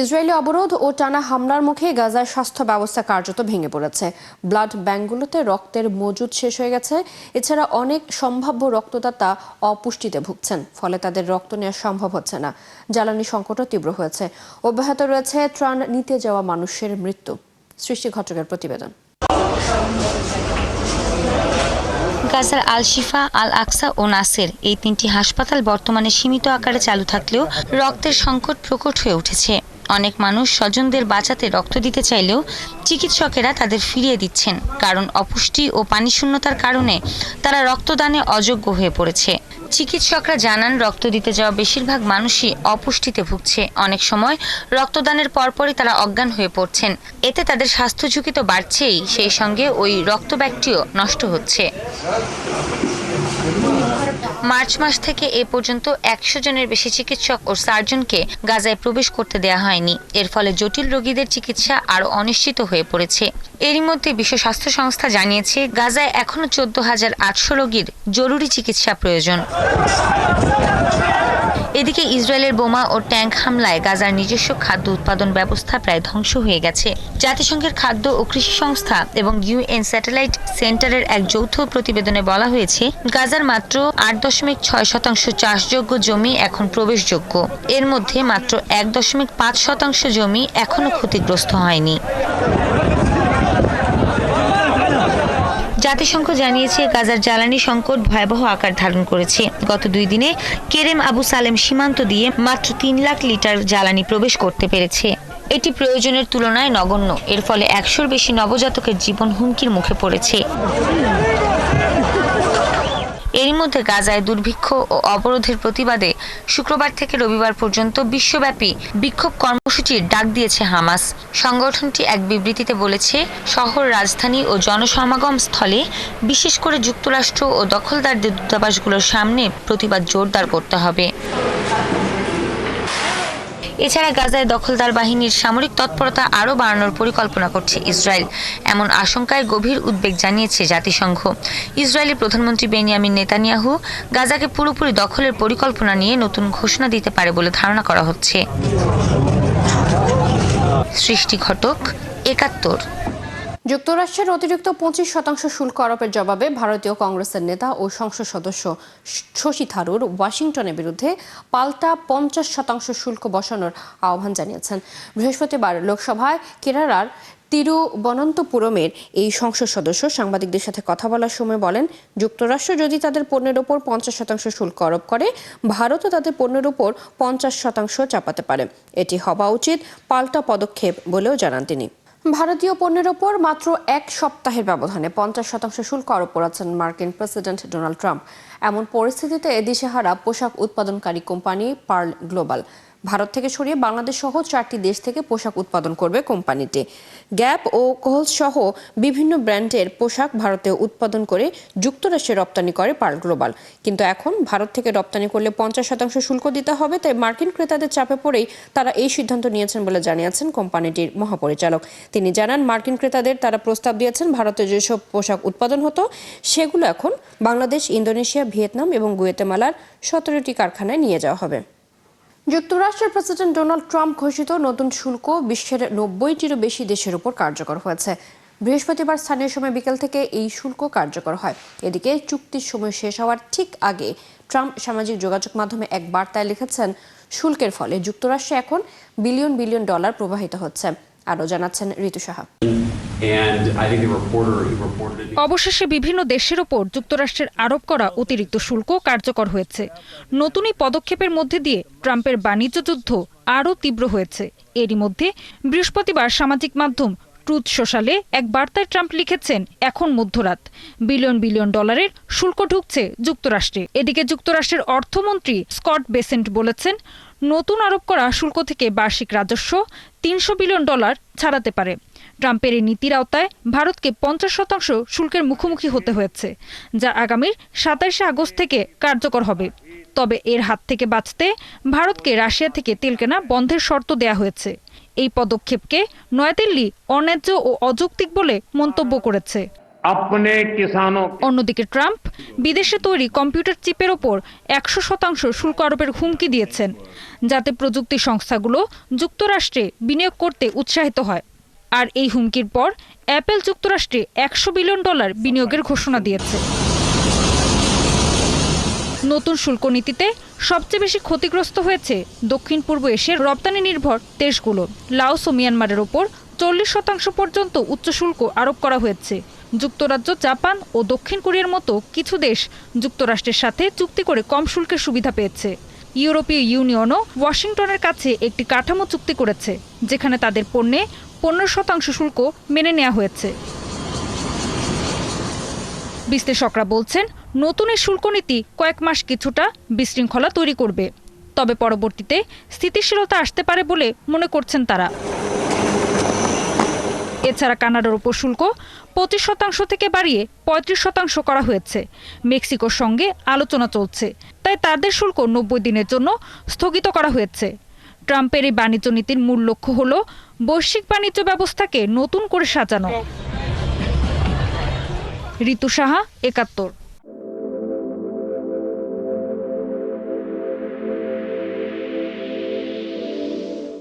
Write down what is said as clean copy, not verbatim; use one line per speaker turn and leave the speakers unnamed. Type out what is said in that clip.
Israeli অবরোধ ও টানা হামলার মুখে গাজার স্বাস্থ্য ব্যবস্থা কার্যত ভেঙে পড়েছে। ব্লাড ব্যাংকগুলোতে রক্তের মজুদ শেষ হয়ে গেছে। এছাড়া অনেক সম্ভাব্য রক্তদাতা অপুষ্টিতে ভুগছেন, ফলে তাদের রক্ত নেওয়া সম্ভব হচ্ছে না। জ্বালানি সংকটও তীব্র হয়েছে। অব্যাহত রয়েছে ত্রাণ নিতে যাওয়া মানুষের মৃত্যু। সৃষ্টি ঘটকের প্রতিবেদন।
গাজার আল শিফা, আল আকসা ও নাসের এই তিনটি হাসপাতাল বর্তমানে সীমিত আকারে চালু থাকলেও রক্তের সংকট প্রকট হয়ে উঠেছে। অনেক মানুষ স্বজনদের বাঁচাতে রক্ত দিতে চাইলেও চিকিৎসকেরা তাদের ফিরিয়ে দিচ্ছেন, কারণ অপুষ্টি ও পানিশূন্যতার কারণে তারা রক্তদানে অযোগ্য হয়ে পড়েছে। চিকিৎসকরা জানান, রক্ত দিতে যাওয়া বেশিরভাগ মানুষই অপুষ্টিতে ভুগছে। অনেক সময় রক্তদানের পরপরই তারা অজ্ঞান হয়ে পড়ছেন। এতে তাদের স্বাস্থ্য ঝুঁকি তো বাড়ছেই, সেই সঙ্গে ওই রক্ত ব্যাগটিও নষ্ট হচ্ছে। মার্চ মাস থেকে এ পর্যন্ত 100 জনের বেশি চিকিৎসক ও সার্জনকে গাজায় প্রবেশ করতে দেয়া হয়নি। এর ফলে জটিল রোগীদের চিকিৎসা আরও অনিশ্চিত হয়ে পড়েছে। এরই মধ্যে বিশ্ব স্বাস্থ্য সংস্থা জানিয়েছে, গাজায় এখনও 14,800 রোগীর জরুরি চিকিৎসা প্রয়োজন। এদিকে ইসরায়েলের বোমা ও ট্যাঙ্ক হামলায় গাজার নিজস্ব খাদ্য উৎপাদন ব্যবস্থা প্রায় ধ্বংস হয়ে গেছে। জাতিসংঘের খাদ্য ও কৃষি সংস্থা এবং UN স্যাটেলাইট সেন্টারের এক যৌথ প্রতিবেদনে বলা হয়েছে, গাজার মাত্র 8.6% চাষযোগ্য জমি এখন প্রবেশযোগ্য। এর মধ্যে মাত্র 1.5% জমি এখনো ক্ষতিগ্রস্ত হয়নি। জাতিসংঘ জানিয়েছে, গাজার জ্বালানি সংকট ভয়াবহ আকার ধারণ করেছে। গত 2 দিনে কেরেম আবু সালেম সীমান্ত দিয়ে মাত্র 3 লাখ লিটার জ্বালানি প্রবেশ করতে পেরেছে। এটি প্রয়োজনের তুলনায় নগণ্য। এর ফলে 100-র বেশি নবজাতকের জীবন হুমকির মুখে পড়েছে। এরই মধ্যে গাজায় দুর্ভিক্ষ ও অবরোধের প্রতিবাদে শুক্রবার থেকে রবিবার পর্যন্ত বিশ্বব্যাপী বিক্ষোভ কর্মসূচির ডাক দিয়েছে হামাস। সংগঠনটি এক বিবৃতিতে বলেছে, শহর, রাজধানী ও জনসমাগম স্থলে, বিশেষ করে যুক্তরাষ্ট্র ও দখলদারদের দূতাবাসগুলোর সামনে প্রতিবাদ জোরদার করতে হবে। এছাড়া গাজায় দখলদার বাহিনীর সামরিক তৎপরতা আরও বাড়ানোর পরিকল্পনা করছে ইসরায়েল। এমন আশঙ্কায় গভীর উদ্বেগ জানিয়েছে জাতিসংঘ। ইসরায়েলি প্রধানমন্ত্রী বেনিয়ামিন নেতানিয়াহু গাজাকে পুরোপুরি দখলের পরিকল্পনা নিয়ে নতুন ঘোষণা দিতে পারে বলে ধারণা করা হচ্ছে। সৃষ্টি ঘটক, ৭১।
যুক্তরাষ্ট্রের অতিরিক্ত 25% শুল্ক আরোপের জবাবে ভারতীয় কংগ্রেসের নেতা ও সংসদ সদস্য শশী থারুর ওয়াশিংটনের বিরুদ্ধে পাল্টা 50% শুল্ক বসানোর আহ্বান জানিয়েছেন। বৃহস্পতিবার লোকসভায় কেরালার তিরুবনন্তপুরমের এই সংসদ সদস্য সাংবাদিকদের সাথে কথা বলার সময় বলেন, যুক্তরাষ্ট্র যদি তাদের পণ্যের ওপর 50% শুল্ক আরোপ করে, ভারতও তাদের পণ্যের ওপর 50% চাপাতে পারে। এটি হওয়া উচিত পাল্টা পদক্ষেপ বলেও জানান তিনি। ভারতীয় পণ্যের ওপর মাত্র 1 সপ্তাহের ব্যবধানে 50% শুল্ক আরোপ করেছেন মার্কিন প্রেসিডেন্ট ডোনাল্ড ট্রাম্প। এমন পরিস্থিতিতে দিশেহারা পোশাক উৎপাদনকারী কোম্পানি পার্ল গ্লোবাল ভারত থেকে সরিয়ে বাংলাদেশ সহ 4টি দেশ থেকে পোশাক উৎপাদন করবে কোম্পানিটি। গ্যাপ ও কোহলস সহ বিভিন্ন ব্র্যান্ডের পোশাক ভারতে উৎপাদন করে যুক্তরাষ্ট্রে রপ্তানি করে পার্ল গ্লোবাল। কিন্তু এখন ভারত থেকে রপ্তানি করলে 50% শুল্ক দিতে হবে। তাই মার্কিন ক্রেতাদের চাপে পড়েই তারা এই সিদ্ধান্ত নিয়েছেন বলে জানিয়েছেন কোম্পানিটির মহাপরিচালক। তিনি জানান, মার্কিন ক্রেতাদের তারা প্রস্তাব দিয়েছেন, ভারতে যেসব পোশাক উৎপাদন হতো সেগুলো এখন বাংলাদেশ, ইন্দোনেশিয়া, ভিয়েতনাম এবং গুয়েতেমালার 17টি কারখানায় নিয়ে যাওয়া হবে। যুক্তরাষ্ট্রের প্রেসিডেন্ট ডোনাল্ড ট্রাম্প ঘোষিত নতুন শুল্ক বিশ্বের 90টিরও বেশি দেশের উপর কার্যকর হয়েছে। বৃহস্পতিবার স্থানীয় সময় বিকেল থেকে এই শুল্ক কার্যকর হয়। এদিকে চুক্তির সময় শেষ হওয়ার ঠিক আগে ট্রাম্প সামাজিক যোগাযোগ মাধ্যমে এক বার্তায় লিখেছেন, শুল্কের ফলে যুক্তরাষ্ট্রে এখন বিলিয়ন বিলিয়ন ডলার প্রবাহিত হচ্ছে। আরও জানাচ্ছেন ঋতু সাহা।
অবশেষে বিভিন্ন দেশের ওপর যুক্তরাষ্ট্রের আরোপ করা অতিরিক্ত শুল্ক কার্যকর হয়েছে। নতুন এই পদক্ষেপের মধ্যে দিয়ে ট্রাম্পের বাণিজ্য যুদ্ধ আরও তীব্র হয়েছে। এরই মধ্যে বৃহস্পতিবার সামাজিক মাধ্যম ট্রুথ সোশ্যালে এক বার্তায় ট্রাম্প লিখেছেন, এখন মধ্যরাত, বিলিয়ন বিলিয়ন ডলারের শুল্ক ঢুকছে যুক্তরাষ্ট্রে। এদিকে যুক্তরাষ্ট্রের অর্থমন্ত্রী স্কট বেসেন্ট বলেছেন, নতুন আরোপ করা শুল্ক থেকে বার্ষিক রাজস্ব 300 বিলিয়ন ডলার ছাড়াতে পারে। ট্রাম্পের এই নীতির আওতায় ভারতকে 50% শুল্কের মুখোমুখি হতে হয়েছে, যা আগামীর 27 আগস্ট থেকে কার্যকর হবে। তবে এর হাত থেকে বাঁচতে ভারতকে রাশিয়া থেকে তেল কেনা বন্ধের শর্ত দেয়া হয়েছে। এই পদক্ষেপকে নয়াদিল্লি অন্যায্য ও অযৌক্তিক বলে মন্তব্য করেছে।
अपने किसानों
অন্যদিকে ট্রাম্প বিদেশে তৈরি কম্পিউটার চিপের ওপর 100% শুল্ক আরোপের হুমকি দিয়েছেন, যাতে প্রযুক্তি সংস্থাগুলো যুক্তরাষ্ট্রে বিনিয়োগ করতে উৎসাহিত হয়। আর এই হুমকির পর অ্যাপল যুক্তরাষ্ট্রে $100 বিলিয়ন বিনিয়োগের ঘোষণা দিয়েছে। নতুন শুল্ক নীতিতে সবচেয়ে বেশি ক্ষতিগ্রস্ত হয়েছে দক্ষিণ পূর্ব এশিয়ার রপ্তানি নির্ভর দেশগুলো। লাওস ও মিয়ানমারের ওপর 40% পর্যন্ত উচ্চ শুল্ক আরোপ করা হয়েছে। যুক্তরাজ্য, জাপান ও দক্ষিণ কোরিয়ার মতো কিছু দেশ যুক্তরাষ্ট্রের সাথে চুক্তি করে কম শুল্কের সুবিধা পেয়েছে। ইউরোপীয় ইউনিয়নও ওয়াশিংটনের কাছে একটি কাঠামো চুক্তি করেছে, যেখানে তাদের পণ্যে 15% শুল্ক মেনে নেওয়া হয়েছে। বিশ্লেষকরা বলছেন, নতুন এই শুল্ক নীতি কয়েক মাস কিছুটা বিশৃঙ্খলা তৈরি করবে, তবে পরবর্তীতে স্থিতিশীলতা আসতে পারে বলে মনে করছেন তারা। এছাড়া কানাডার উপর শুল্ক 25% থেকে বাড়িয়ে 35% করা হয়েছে। মেক্সিকোর সঙ্গে আলোচনা চলছে, তাই তাদের শুল্ক 90 দিনের জন্য স্থগিত করা হয়েছে। ট্রাম্পের এই বাণিজ্য নীতির মূল লক্ষ্য হল বৈশ্বিক বাণিজ্য ব্যবস্থাকে নতুন করে সাজানো। ঋতু সাহা, 71।